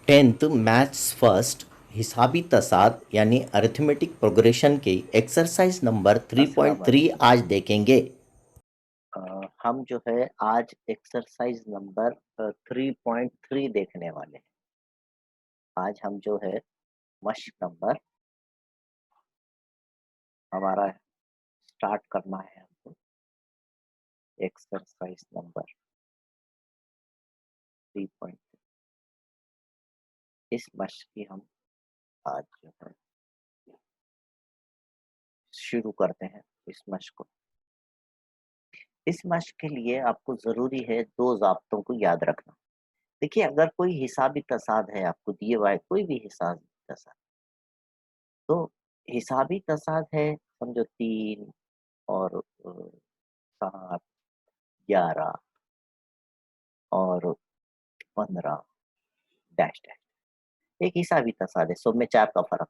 10th maths first हिसाबी तसाद यानी arithmetic progression के exercise number अस्सलाम 3.3 आज देखेंगे। हम जो है आज एक्सरसाइज नंबर 3.3 देखने वाले हैं। आज हम जो है मश्क नंबर हमारा स्टार्ट करना है हमको एक्सरसाइज नंबर 3.3। इस मश्क की हम आज जो है शुरू करते हैं इस मश्क को। इस मश्क के लिए आपको ज़रूरी है 2 ज़ाब्तों को याद रखना। देखिए, अगर कोई हिसाबी तसाद है, आपको दिए हुआ है कोई भी हिसाबी तसाद, तो हिसाबी तसाद है, समझो 3 और 7, 11 और 15 डैश डैश, एक हिसाबी तसाद है, सब में 4 का फ़र्क।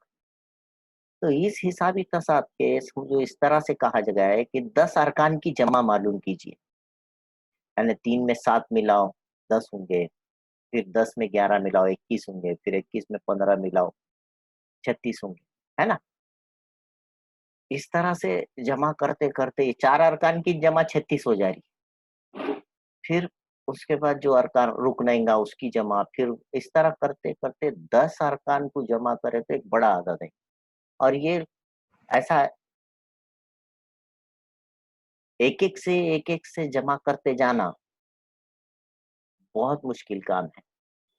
तो इस हिसाबी तसाद के समझो इस तरह से कहा गया है कि 10 अरकान की जमा मालूम कीजिए। यानी 3 में 7 मिलाओ 10 होंगे, फिर 10 में 11 मिलाओ 21 होंगे, फिर 21 में 15 मिलाओ 36 होंगे, है ना? इस तरह से जमा करते-करते 4 अरकान की जमा 36 हो जा रही। फिर उसके बाद जो अरकान रुकनेगा उसकी जमा, फिर इस तरह करते-करते 10 अरकान को जमा करे तो एक बड़ा अदद है। और ये ऐसा एक-एक से जमा करते जाना बहुत मुश्किल काम है,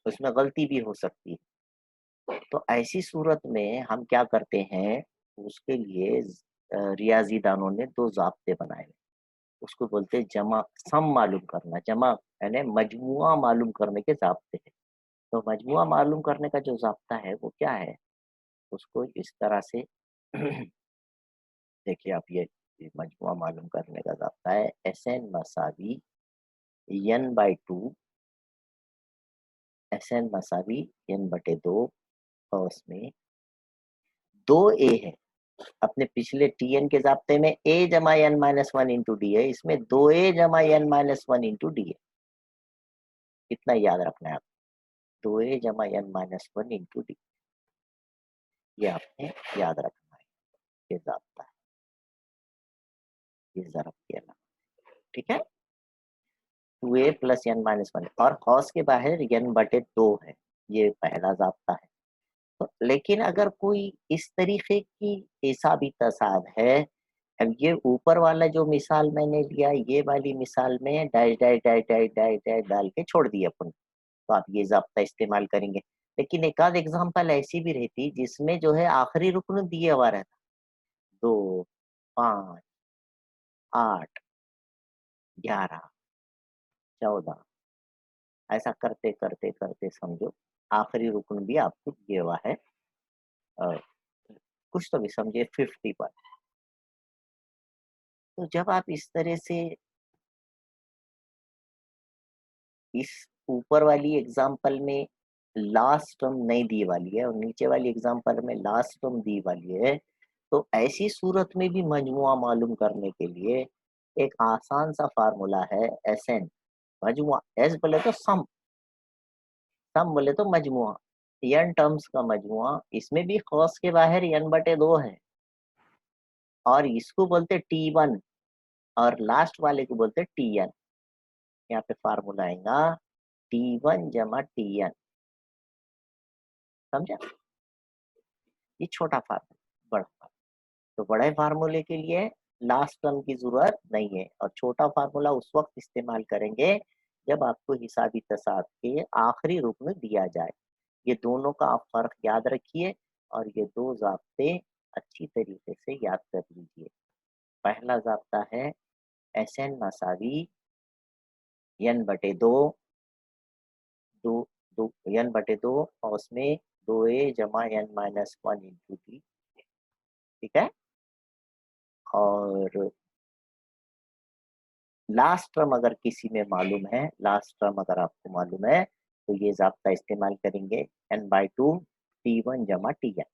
उसमें गलती भी हो सकती है। तो ऐसी सूरत में हम क्या करते हैं, उसके लिए रियाज़ी दानों ने 2 ज़ाब्ते बनाए हैं। उसको बोलते हैं जमा, सम मालूम करना, जमा यानी मजमुआ मालूम करने के ज़ाब्ते हैं। तो मजमुआ मालूम करने का जो ज़ाब्ता है वो क्या है? उसको इस तरह से देखिए आप, ये मजमुआ मालूम करने का ज़ाब्ता है एसएन मसावी n/2, एसएन मसावी n/2 और उसमें 2a है। अपने पिछले टीएन के ज़ाब्ते में a जमा n माइनस 1 इंटू डी है, इसमें 2a जमा n माइनस 1 इंटू डी है। इतना याद रखना है आप, 2a जमा n माइनस 1 इंटू डी, ये आपने याद रखना है। ये ज़ाब्ता है, ये ज़रब के अलावा, ठीक है? 2a प्लस n माइनस 1 और कौस के बाहर n/2 है, ये पहला ज़ाब्ता है। तो लेकिन अगर कोई इस तरीके की हिसाबी तसाद है, अब ये ऊपर वाला जो मिसाल मैंने लिया, ये वाली मिसाल में dash dash dash dash dash dash डाल के छोड़ दिया अपन, तो आप ये ज़ाब्ता इस्तेमाल करेंगे। लेकिन एक आध एग्ज़ाम्पल ऐसी भी रहती जिसमें जो है आखिरी रुकन दिया हुआ रहता, 2, 5, 8, 11, 14, ऐसा करते समझो आखिरी रुकन भी आपको दिया हुआ है। अ, कुछ तो भी समझिए 50 पर। तो जब आप इस तरह से इस ऊपर वाली एग्जाम्पल में लास्ट टर्म नहीं दी वाली है और नीचे वाली एग्जाम्पल में लास्ट टर्म दी वाली है, तो ऐसी सूरत में भी मजमुआ मालूम करने के लिए एक आसान सा फार्मूला है एसएन। मजमुआ एस बोले तो सम बोले तो मजमुआ, एन टर्म्स का मजमुआ, इसमें भी कौस के बाहर n/2 है और इसको बोलते T1 और लास्ट वाले को बोलते Tn। यहाँ पे फार्मूला आएगा T1 जमा Tn, समझा? ये छोटा फार्मूला, बड़ा फार्मूला। तो बड़े फार्मूले के लिए लास्ट टर्म की जरूरत नहीं है और छोटा फार्मूला उस वक्त इस्तेमाल करेंगे जब आपको हिसाबी तसाद के आखिरी रुकन दिया जाए। ये दोनों का आप फर्क याद रखिए और ये 2 ज़ाब्ते अच्छी तरीके से याद कर लीजिए। पहला ज़ाब्ता है एसएन मसावी n/2, 2 2 n/2 और उसमें 2a जमा n माइनस 1 इंटू डी, ठीक है? और लास्ट टर्म अगर किसी में मालूम है, लास्ट टर्म अगर आपको मालूम है, तो ये ज़ाब्ता इस्तेमाल करेंगे n/2 T1 जमा Tn।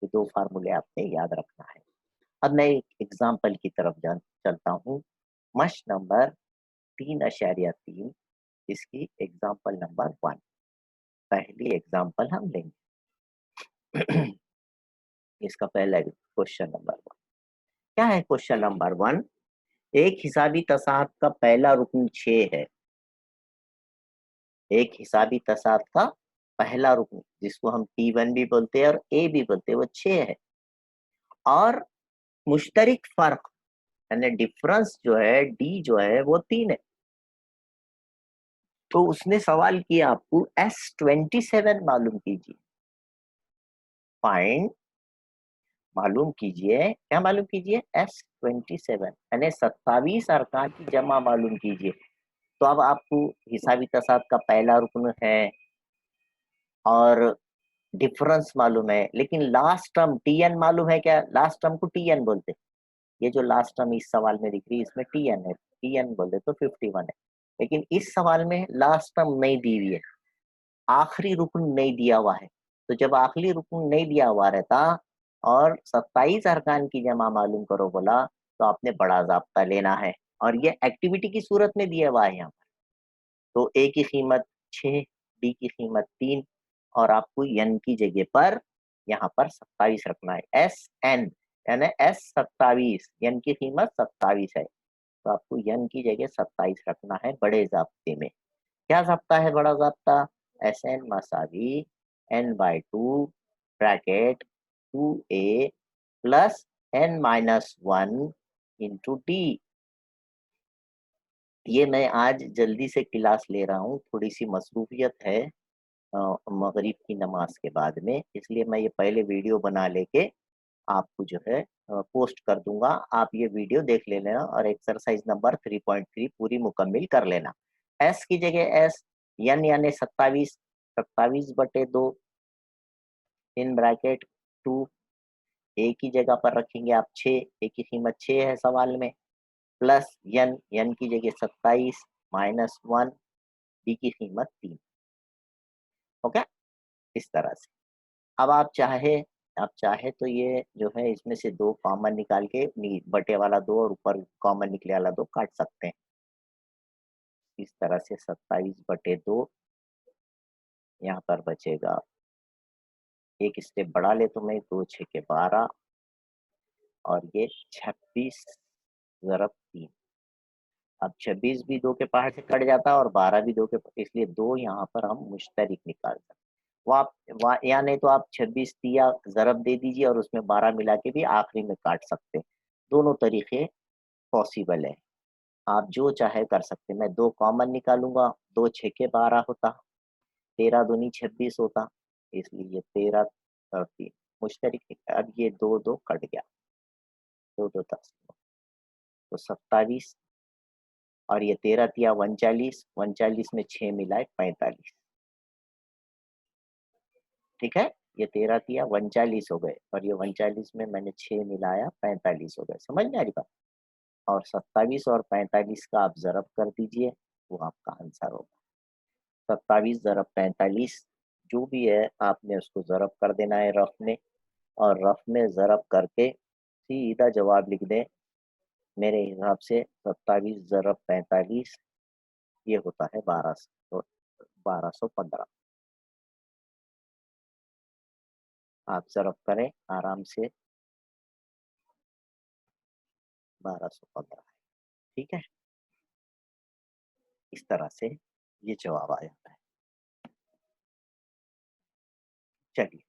ये 2 फार्मूले आपने याद रखना है। अब मैं एक एग्जाम्पल की तरफ चलता हूँ। मश्क नंबर 3.3, इसकी एग्जाम्पल नंबर 1। पहली एग्जांपल हम लेंगे। इसका पहला क्वेश्चन नंबर 1 क्या है? क्वेश्चन नंबर 1, एक हिसाबी तसाद का पहला रुकन 6 है। एक हिसाबी तसाद का पहला रुकन, जिसको हम T1 भी बोलते हैं और A भी बोलते हैं, वो 6 है। और मुश्तरिक फर्क यानी डिफरेंस जो है D जो है वो 3 है। तो उसने सवाल किया आपको S27 मालूम कीजिए। फाइंड, मालूम कीजिए, क्या मालूम कीजिए? S27 यानी 27 अरकान की जमा मालूम कीजिए। तो अब आपको हिसाबी तसाद का पहला रुकन है और डिफरेंस मालूम है, लेकिन लास्ट टर्म Tn मालूम है क्या? लास्ट टर्म को Tn बोलते हैं। ये जो लास्ट टर्म इस सवाल में दिख रही है, इसमें Tn है, Tn बोल दे तो 51 है। लेकिन इस सवाल में लास्ट टर्म नहीं दी हुई है, आखिरी रुकन नहीं दिया हुआ है। तो जब आखिरी रुकन नहीं दिया हुआ रहता और 27 अरकान की जमा मालूम करो बोला, तो आपने बड़ा ज़ाब्ता लेना है और ये एक्टिविटी की सूरत में दिया हुआ है यहाँ पर। तो ए की कीमत 6, डी की कीमत 3 और आपको एन की जगह पर यहाँ पर 27 रखना है। एस एन यानी एस 27, एन की कीमत 27 है, तो आपको एन की जगह 27 रखना है बड़े ज़ाब्ते में। क्या ज़ाब्ता है बड़ा ज़ाब्ता? एस एन मसावी n/2 bracket 2a plus n-1 into D. ये मैं आज जल्दी से क्लास ले रहा हूँ, थोड़ी सी मसरूफियत है मगरिब की नमाज के बाद में, इसलिए मैं ये पहले वीडियो बना लेके आपको जो है पोस्ट कर दूंगा। आप ये वीडियो देख ले लेना और एक्सरसाइज नंबर 3.3 पूरी मुकम्मिल कर लेना। एस की जगह एस, एन यानी 27, 27/2 इन ब्रैकेट 2, ए की जगह पर रखेंगे आप 6, ए की कीमत 6 है सवाल में, प्लस एन, एन की जगह 27 -1, डी की कीमत 3। ओके, इस तरह से। अब आप चाहे तो ये जो है इसमें से 2 कॉमन निकाल के बटे वाला 2 और ऊपर कॉमन निकले वाला 2 काट सकते हैं। इस तरह से 27/2 यहाँ पर बचेगा। एक स्टेप बढ़ा ले तो मैं 2 6 के 12 और ये 26 ज़रब 3। अब 26 भी 2 के पहाड़ से कट जाता है और 12 भी 2 के, इसलिए 2 यहाँ पर हम मुश्तरिक निकाल सकते हैं। वो आप या नहीं तो आप 26 दिया ज़रब दे दीजिए और उसमें 12 मिला के भी आखिरी में काट सकते हैं। दोनों तरीके पॉसिबल है, आप जो चाहे कर सकते हैं। मैं 2 कॉमन निकालूंगा, 2 6 के 12 होता, 13 दूनी 26 होता, इसलिए ये 13 और 3 मुश्तरिक। अब ये 2 2 कट गया, 2 2 10 तो 27 और ये 13 तिया 39, 39 में 6 मिलाए 45। ठीक है, ये 13 तिया 39 हो गए और ये 39 में मैंने 6 मिलाया 45 हो गए। समझ में आ रही बात? और 27 और 45 का आप ज़रब कर दीजिए, वो आपका आंसर होगा। 27 ज़रब 45 जो भी है आपने उसको ज़रब कर देना है रफ में, और रफ में ज़रब करके सीधा जवाब लिख दें। मेरे हिसाब से 27 ज़रब 45 ये होता है 1200, 1215। आप ज़रब करें आराम से, 1215। ठीक है, इस तरह से ये जवाब आ जाता है। चलिए,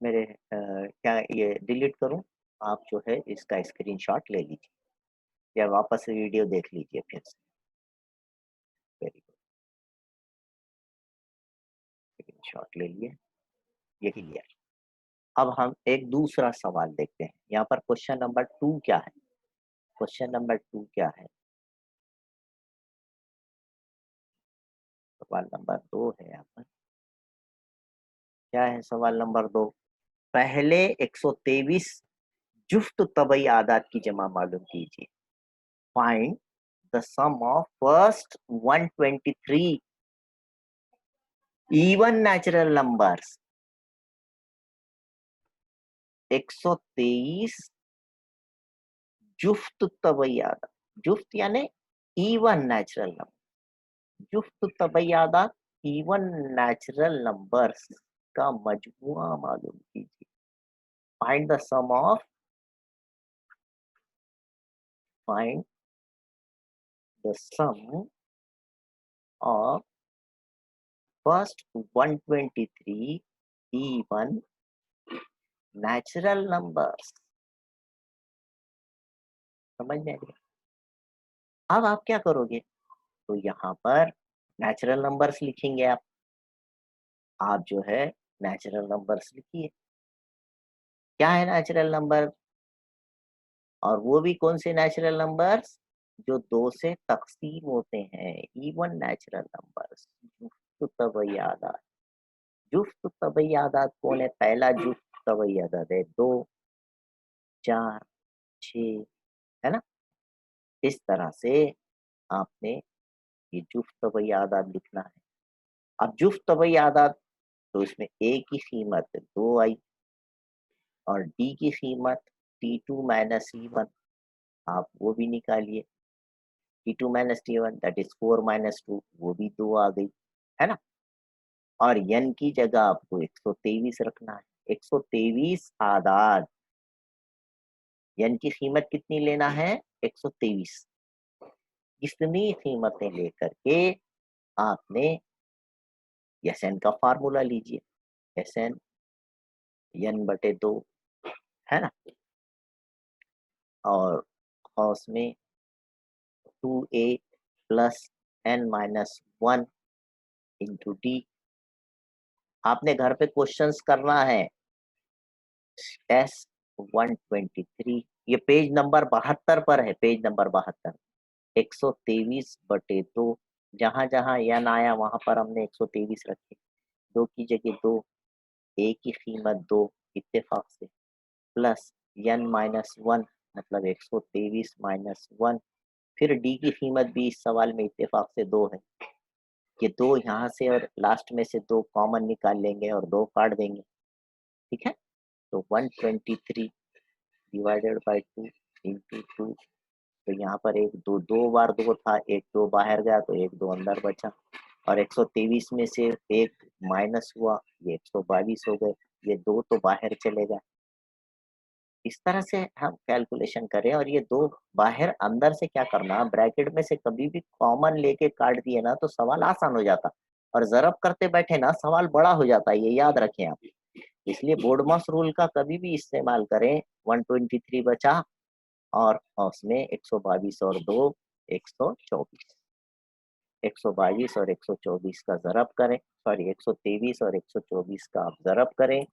मेरे क्या ये डिलीट करूं? आप जो है इसका स्क्रीनशॉट ले लीजिए या वापस से वीडियो देख लीजिए फिर से। वेरी गुड, स्क्रीनशॉट ले लिए, यही लिया। अब हम एक दूसरा सवाल देखते हैं। यहाँ पर क्वेश्चन नंबर 2 क्या है? क्वेश्चन नंबर 2 क्या है? सवाल नंबर 2 है यहाँ पर। क्या है सवाल नंबर 2? पहले 123 जुफ्त तबई आदात की जमा मालूम कीजिए। Find the sum of first 123 even natural numbers. 123 जुफ्त तबई आदात, जुफ्त यानी इवन नेचुरल नंबर, जुफ्त तबई आदात इवन नेचुरल नंबर्स का मजमुआ मालूम कीजिए। Find the sum of find the sum of first 123 even natural numbers. समझ में आ गया? अब आप क्या करोगे, तो यहाँ पर नेचुरल नंबर्स लिखेंगे आप जो है नेचुरल नंबर्स लिखिए। क्या है नेचुरल नंबर, और वो भी कौन से नेचुरल नंबर्स, जो 2 से तकसीम होते हैं, इवन नेचुरल नंबर्स। जुफ्त तबई आदाद, जुफ्त तबई आदाद कौन है, पहला जुफ्त तबई आदाद है 2, 4, 6, है ना। इस तरह से आपने ये जुफ्त तबई आदाद लिखना है। अब जुफ्त तबई आदाद, तो इसमें ए की कीमत 2 आई और डी की कीमत T2 माइनस T1, आप वो भी निकालिए। T2 minus T1 that is 4 minus 2, वो भी 2 आ गई, है ना। और n की जगह आपको 123 रखना है। 123 आदाद, n की कीमत कितनी लेना है, 123। इतनी कीमतें लेकर के आपने Sn का फार्मूला लीजिए। Sn n/2, है ना, और कॉस में 2a plus n minus 1 into D. आपने घर पे क्वेश्चंस करना है। S123, ये पेज नंबर 72 पर है, पेज नंबर 72। 123/2, जहां जहां n आया वहां पर हमने 123 रखे। 2 की जगह 2, a की कीमत 2 इत्तेफाक से, प्लस n माइनस 1 मतलब 123 माइनस 1, फिर d की कीमत भी इस सवाल में इत्तेफाक से 2 है। ये 2 यहाँ से और लास्ट में से 2 कॉमन निकाल लेंगे और 2 काट देंगे, ठीक है। तो 123 डिवाइडेड बाई 2 इंटू 2, तो यहाँ पर एक दो, 2 बार 2 था, एक 2 बाहर गया तो एक 2 अंदर बचा, और 123 में से एक माइनस हुआ, ये 122 हो गए, ये 2 तो बाहर चले गए। इस तरह से हम कैलकुलेशन करें, और ये 2 बाहर अंदर से क्या करना, ब्रैकेट में से कभी भी कॉमन लेके काट दिए ना तो सवाल आसान हो जाता, और ज़रब करते बैठे ना सवाल बड़ा हो जाता है, ये याद रखें आप। इसलिए बोर्डमॉस रूल का कभी भी इस्तेमाल करें। 123 बचा और उसमें 122 और 2 124, 122 और 124 का ज़रब करें, सॉरी 123 और 124 का आप ज़रब करें।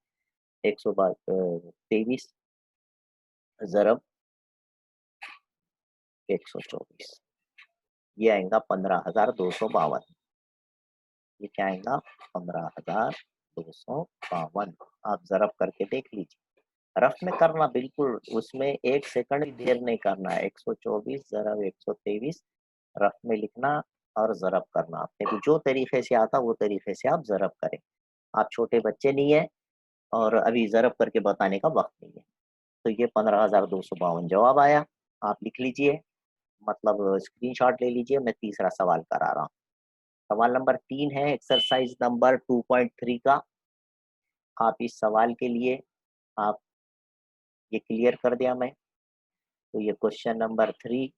123 ज़रब 124, ये आएगा 15,252। ये क्या आएगा, 15,252। आप ज़रब करके देख लीजिए, रफ में करना बिल्कुल, उसमें 1 सेकंड भी देर नहीं करना है। 124 ज़रब 123 रफ में लिखना और ज़रब करना। आपने को जो तरीके से आता वो तरीके से आप ज़रब करें। आप छोटे बच्चे नहीं है और अभी ज़रब करके बताने का वक्त नहीं है। तो ये 15,252 जवाब आया। आप लिख लीजिए, मतलब स्क्रीनशॉट ले लीजिए। मैं तीसरा सवाल करा रहा हूँ। सवाल नंबर 3 है एक्सरसाइज नंबर 2.3 का। आप इस सवाल के लिए आप ये क्लियर कर दिया मैं। तो ये क्वेश्चन नंबर 3,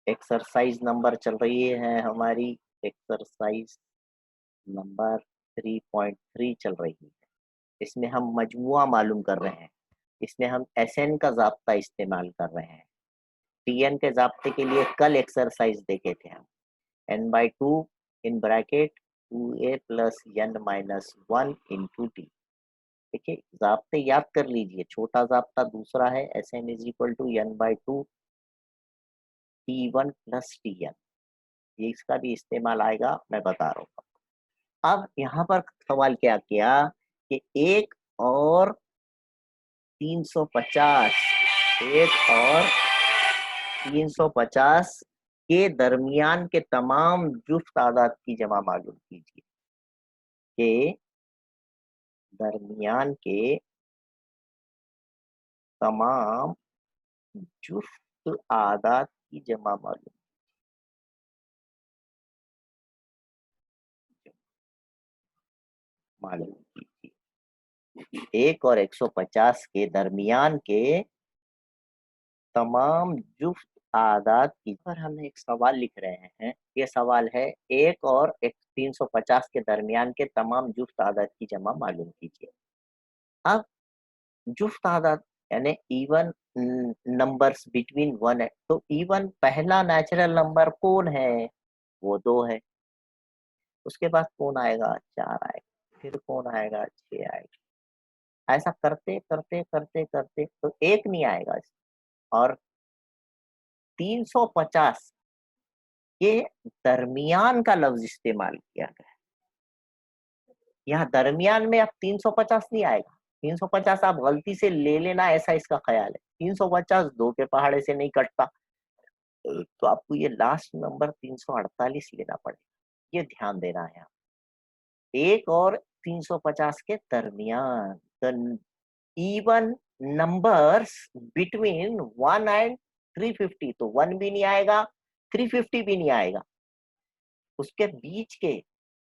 एक्सरसाइज नंबर चल रही है हमारी, एक्सरसाइज नंबर 3.3 चल रही है। इसमें हम मजमुआ मालूम कर रहे हैं। इसमें हम SN का ज़ाब्ता इस्तेमाल कर रहे हैं। TN के ज़ाब्ते के लिए कल एक्सरसाइज देखे थे हम। n/2 in bracket 2a plus n minus 1 into T. देखिए ज़ाब्ते याद कर लीजिए। छोटा ज़ाब्ता दूसरा है, SN is equal to n/2 T1 plus TN। ये इसका भी इस्तेमाल आएगा, मैं बता रहा हूँ। अब यहाँ पर सवाल क्या किया कि 1 और 350, 1 और 350 के दरमियान के तमाम जुफ्त आदाद की जमा मालूम कीजिए। के दरमियान के तमाम जुफ्त आदाद की जमा मालूम। मालूम कीजिए। 1 और 150 के दरमियान के तमाम जुफ्त आदाद की पर हम एक सवाल लिख रहे हैं। ये सवाल है 1 और 350 के दरमियान के तमाम जुफ्त आदाद की जमा मालूम कीजिए। अब जुफ्त आदाद यानी इवन नंबर्स बिटवीन 1 है, तो इवन पहला नेचुरल नंबर कौन है? वो 2 है। उसके बाद कौन आएगा? 4 आएगा। फिर कौन आएगा? 6 आएगा। ऐसा करते करते करते करते तो एक नहीं आएगा और 350 के दरमियान का लफ्ज इस्तेमाल किया गया। यहाँ दरमियान में अब 350 नहीं आएगा। 350 आप गलती से ले लेना, ऐसा इसका ख्याल है। 350 2 के पहाड़े से नहीं कटता, तो आपको ये लास्ट नंबर 348 लेना पड़ेगा। ये ध्यान देना है। 1 और 350 के दरमियान, the even numbers between 1 and 350, तो 1 भी नहीं आएगा, 350 भी नहीं आएगा। उसके बीच के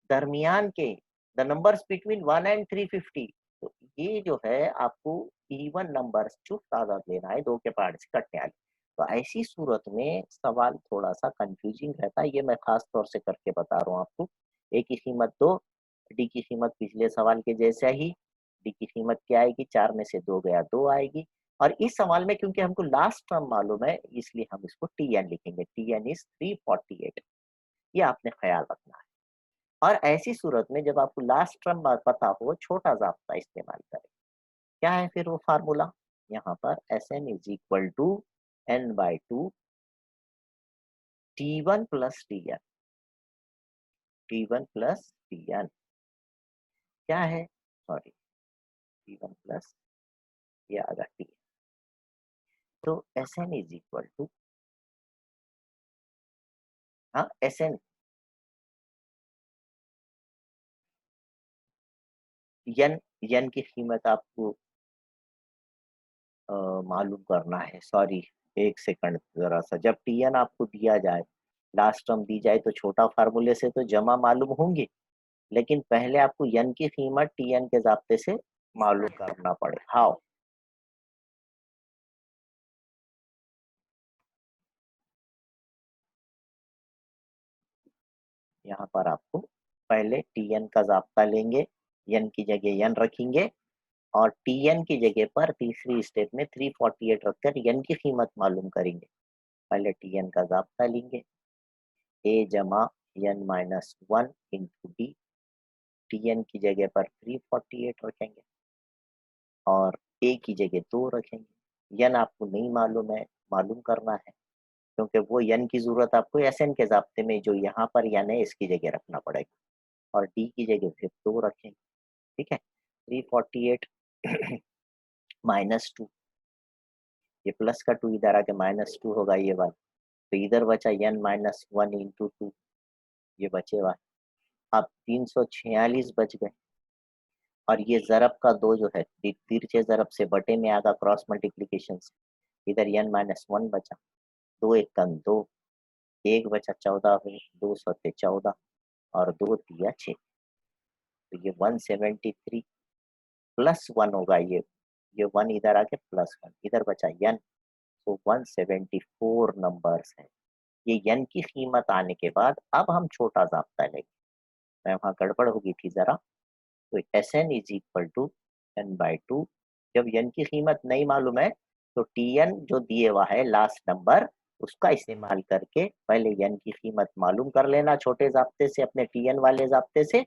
दरमियान के द नंबर्स बिटवीन 1 एंड 350, तो ये जो है आपको इवन नंबर्स जो तादाद लेना है 2 के पहाड़ से कटने वाले। तो ऐसी सूरत में सवाल थोड़ा सा कंफ्यूजिंग रहता है। ये मैं खास तौर से करके बता रहा हूँ आपको। ए की कीमत 2, डी की कीमत पिछले सवाल के जैसा ही। डी की कीमत क्या आएगी? 4 में से 2 गया 2 आएगी। और इस सवाल में क्योंकि हमको लास्ट टर्म मालूम है, इसलिए हम इसको टी एन लिखेंगे। T N is 348। ये आपने ख्याल रखना है। और ऐसी सूरत में जब आपको लास्ट टर्म पता हो, छोटा ज़ाब्ता इस्तेमाल करें। क्या है फिर वो फार्मूला? यहाँ पर Sn is equal to n/2 T1 plus Tn। T1 plus Tn क्या है? सॉरी, T1 प्लस, ये आ गया Tn। तो Sn इज इक्वल टू, हाँ Sn n की कीमत आपको मालूम करना है। सॉरी, एक सेकंड जरा सा। जब Tn आपको दिया जाए, लास्ट टर्म दी जाए, तो छोटा फार्मूले से तो जमा मालूम होंगे, लेकिन पहले आपको n की कीमत Tn के ज़ाब्ते से मालूम करना पड़े। हाउ? यहाँ पर आपको पहले Tn का ज़ाब्ता लेंगे, n की जगह n रखेंगे, और Tn की जगह पर तीसरी स्टेप में 348 रखकर n की कीमत मालूम करेंगे। पहले Tn का ज़ाब्ता लेंगे, a जमा n-1 इंटू डी। Tn की जगह पर 348 रखेंगे और a की जगह 2 रखेंगे। n आपको नहीं मालूम है, मालूम करना है, क्योंकि वो n की ज़रूरत आपको Sn के ज़ाब्ते में जो यहाँ पर n है इसकी जगह रखना पड़ेगा। और d की जगह फिर 2 रखेंगे। ठीक है, 348 -2, ये प्लस का 2 इधर आके -2 होगा ये वाला, तो इधर बचा n-1 इंटू 2, ये बचे हुआ। अब 346 बच गए, और ये ज़रब का 2 जो है तिरछे ज़रब से बटे में आगा क्रॉस मल्टीप्लिकेशन से, इधर n-1 बचा। 2 एक कम 2, 1 बचा 14 हुए, 2 सत्ते 14 और 2 तिया 6, तो ये 173 प्लस 1 होगा। ये 1 इधर आके प्लस 1 इधर बचा n, तो 174 नंबर्स हैं। ये n की कीमत आने के बाद अब हम छोटा ज़ाब्ता लेंगे। मैं वहाँ गड़बड़ हो गई थी ज़रा। तो Sn is equal to n/2। जब n की कीमत नहीं मालूम है, तो Tn जो दिए हुआ है लास्ट नंबर, उसका इस्तेमाल करके पहले n की कीमत मालूम कर लेना छोटे ज़ाब्ते से, अपने Tn वाले ज़ाब्ते से,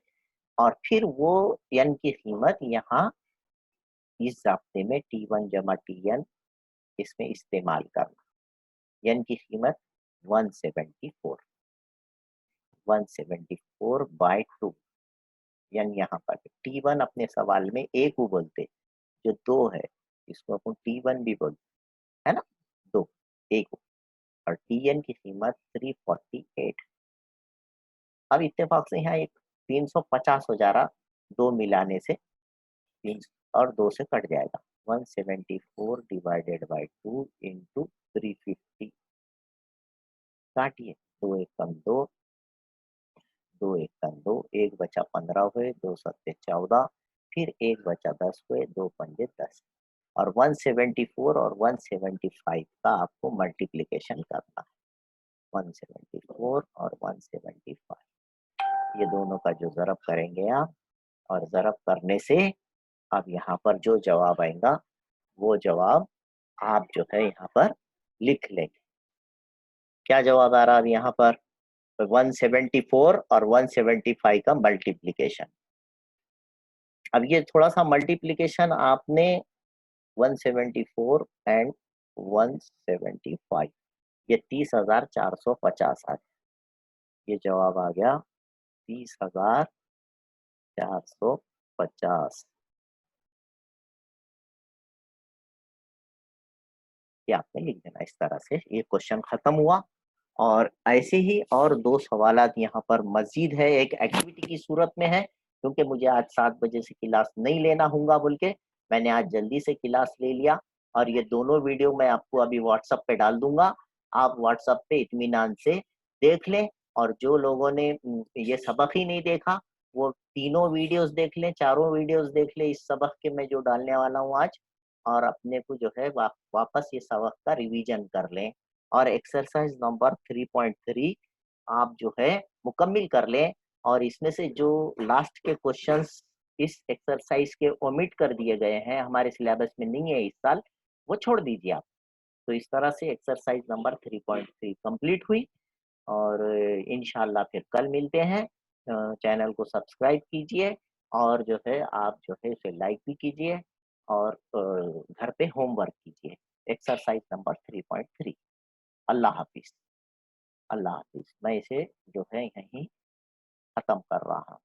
और फिर वो n की कीमत यहाँ इस ज़ाब्ते में T1 जमा Tn इसमें इस्तेमाल करना। n की कीमत 174, 174/2। n यहाँ पर T1 अपने सवाल में a को बोलते, जो 2 है इसको अपन T1 भी बोलते, है ना, 2 a को। और Tn की कीमत 348। अब इत्तेफाक से यहाँ एक 350 हो जा रहा, 2 मिलाने से 3 और 2 से कट जाएगा। 174 डिवाइडेड बाई 2 इंटू 350, काटिए, 2 एक कम 2, 2 एकम 2, 1 बचा 15 हुए, 2 सत्ते 14, फिर 1 बचा 10 हुए, 2 पंजे 10 और 174 और 175 का आपको मल्टीप्लिकेशन करना है। 174 और 175 ये दोनों का जो ज़रब करेंगे आप और ज़रब करने से अब यहाँ पर जो जवाब आएगा, वो जवाब आप जो है यहाँ पर लिख लेंगे। क्या जवाब आ रहा है अब यहाँ पर? 174 और 175 का मल्टीप्लिकेशन। अब ये थोड़ा-सा मल्टीप्लिकेशन आपने 174 एंड 175 ये 30,450 आ गया। ये जवाब आ गया 30,450। ये आपने लिख देना इस तरह से, ये क्वेश्चन खत्म हुआ। और ऐसे ही और 2 सवालात यहाँ पर मज़ीद है, एक एक्टिविटी की सूरत में है, क्योंकि मुझे आज 7 बजे से क्लास नहीं लेना होगा बोल के, मैंने आज जल्दी से क्लास ले लिया और ये दोनों वीडियो मैं आपको अभी व्हाट्सएप पे डाल दूँगा। आप व्हाट्सएप पे इत्मीनान से देख लें और जो लोगों ने ये सबक ही नहीं देखा, वो तीनों वीडियोज़ देख लें, चारों वीडियोज़ देख लें इस सबक के मैं जो डालने वाला हूँ आज और अपने को जो है वापस ये सबक का रिवीजन कर लें। और एक्सरसाइज नंबर 3.3 आप जो है मुकम्मिल कर लें और इसमें से जो लास्ट के क्वेश्चंस इस एक्सरसाइज के ओमिट कर दिए गए हैं, हमारे सिलेबस में नहीं है इस साल, वो छोड़ दीजिए आप। तो इस तरह से एक्सरसाइज नंबर 3.3 कंप्लीट हुई और इंशाल्लाह फिर कल मिलते हैं। चैनल को सब्सक्राइब कीजिए और जो है आप जो है इसे लाइक भी कीजिए और घर पे होमवर्क कीजिए। Exercise number 3.3। अल्लाह हाफ़िज़। अल्लाह हाफ़िज़। मैं इसे जो है यहीं ख़त्म कर रहा हूँ।